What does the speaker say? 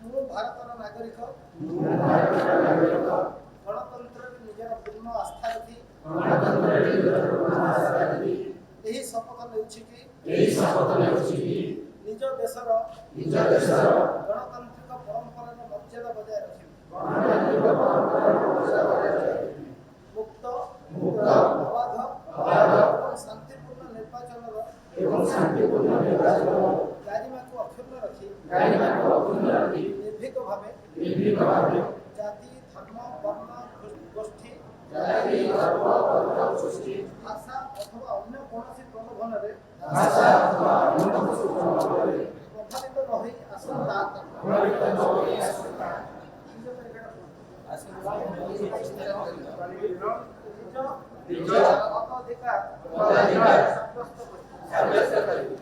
ମୁଁ ଭାରତର ନାଗରିକ ଗଣତନ୍ତ୍ରରେ ନିଜର ପୂର୍ଣ୍ଣ ଆସ୍ଥା ରଖି ଏହି ଶପଥ ନେଉଛି କି ନିଜ ଦେଶର ଗଣତାନ୍ତ୍ରିକ ପରମ୍ପରାର ମର୍ଯ୍ୟାଦା ବଜାୟ ରଖିବି। ମୁକ୍ତ ଅବାଧ ଏବଂ ଶାନ୍ତିପୂର୍ଣ୍ଣ ନିର୍ବାଚନର ଗାରିମାକୁ ଅକ୍ଷୁଣ୍ଣ ରଖି ନିର୍ଭୀକ ଭାବେ ଜାତି ଧର୍ମ ବର୍ଣ୍ଣ ଗୋଷ୍ଠୀ ଭାଷା ଅଥବା ଅନ୍ୟ କୌଣସି ପ୍ରଲୋଭନରେ ପ୍ରଭାବିତ ନହୋଇ ଆସନ୍ତା ନିଜ ମତାଧିକାର ସାବ୍ୟସ୍ତ କରିବି।